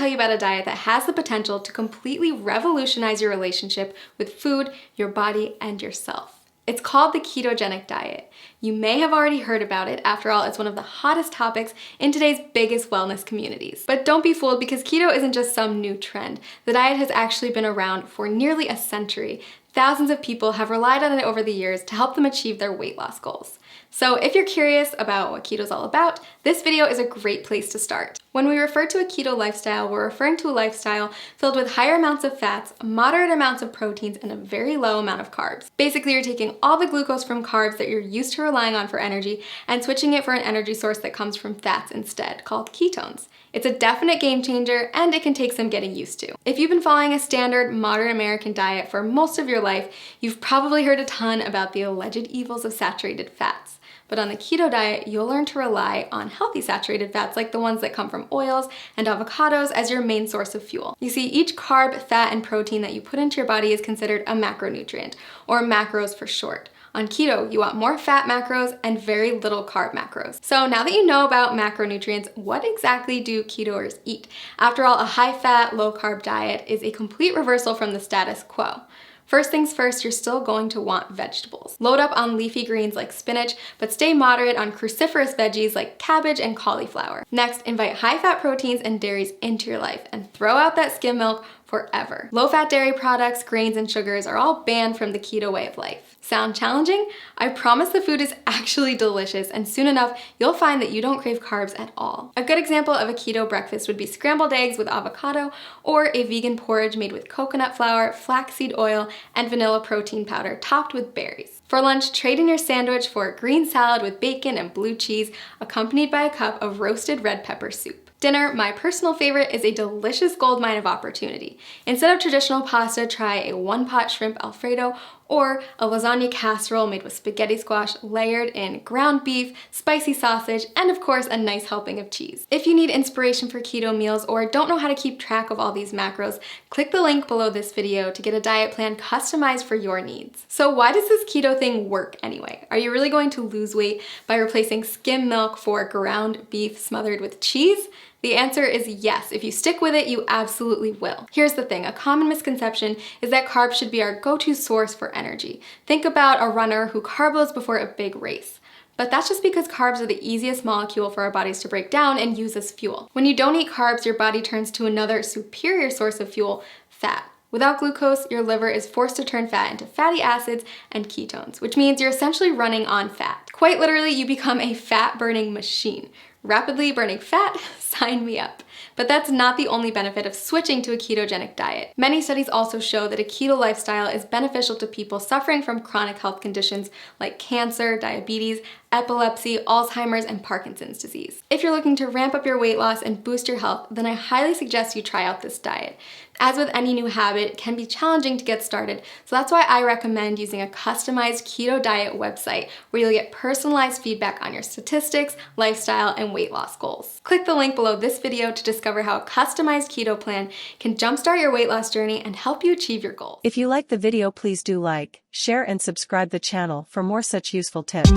tell you about a diet that has the potential to completely revolutionize your relationship with food, your body, and yourself. It's called the ketogenic diet. You may have already heard about it. After all, it's one of the hottest topics in today's biggest wellness communities. But don't be fooled, because keto isn't just some new trend. The diet has actually been around for nearly a century. Thousands of people have relied on it over the years to help them achieve their weight loss goals. So if you're curious about what keto is all about, this video is a great place to start. When we refer to a keto lifestyle, we're referring to a lifestyle filled with higher amounts of fats, moderate amounts of proteins, and a very low amount of carbs. Basically, you're taking all the glucose from carbs that you're used to relying on for energy and switching it for an energy source that comes from fats instead, called ketones. It's a definite game changer, and it can take some getting used to. If you've been following a standard modern American diet for most of your life, you've probably heard a ton about the alleged evils of saturated fats. But on the keto diet, you'll learn to rely on healthy saturated fats like the ones that come from oils and avocados as your main source of fuel. You see, each carb, fat, and protein that you put into your body is considered a macronutrient, or macros for short. On keto, you want more fat macros and very little carb macros. So now that you know about macronutrients, what exactly do ketoers eat? After all, a high-fat, low-carb diet is a complete reversal from the status quo. First things first, you're still going to want vegetables. Load up on leafy greens like spinach, but stay moderate on cruciferous veggies like cabbage and cauliflower. Next, invite high-fat proteins and dairies into your life and throw out that skim milk forever. Low-fat dairy products, grains, and sugars are all banned from the keto way of life. Sound challenging? I promise the food is actually delicious, and soon enough, you'll find that you don't crave carbs at all. A good example of a keto breakfast would be scrambled eggs with avocado, or a vegan porridge made with coconut flour, flaxseed oil, and vanilla protein powder topped with berries. For lunch, trade in your sandwich for a green salad with bacon and blue cheese, accompanied by a cup of roasted red pepper soup. Dinner, my personal favorite, is a delicious goldmine of opportunity. Instead of traditional pasta, try a one-pot shrimp Alfredo or a lasagna casserole made with spaghetti squash layered in ground beef, spicy sausage, and of course a nice helping of cheese. If you need inspiration for keto meals or don't know how to keep track of all these macros, click the link below this video to get a diet plan customized for your needs. So why does this keto thing work anyway? Are you really going to lose weight by replacing skim milk for ground beef smothered with cheese? The answer is yes. If you stick with it, you absolutely will. Here's the thing, a common misconception is that carbs should be our go-to source for energy. Think about a runner who carb loads before a big race. But that's just because carbs are the easiest molecule for our bodies to break down and use as fuel. When you don't eat carbs, your body turns to another superior source of fuel, fat. Without glucose, your liver is forced to turn fat into fatty acids and ketones, which means you're essentially running on fat. Quite literally, you become a fat-burning machine. Rapidly burning fat? Sign me up. But that's not the only benefit of switching to a ketogenic diet. Many studies also show that a keto lifestyle is beneficial to people suffering from chronic health conditions like cancer, diabetes, epilepsy, Alzheimer's, and Parkinson's disease. If you're looking to ramp up your weight loss and boost your health, then I highly suggest you try out this diet. As with any new habit, it can be challenging to get started, so that's why I recommend using a customized keto diet website where you'll get personalized feedback on your statistics, lifestyle, and weight loss goals. Click the link below this video to discover how a customized keto plan can jumpstart your weight loss journey and help you achieve your goals. If you like the video, please do like, share, and subscribe the channel for more such useful tips.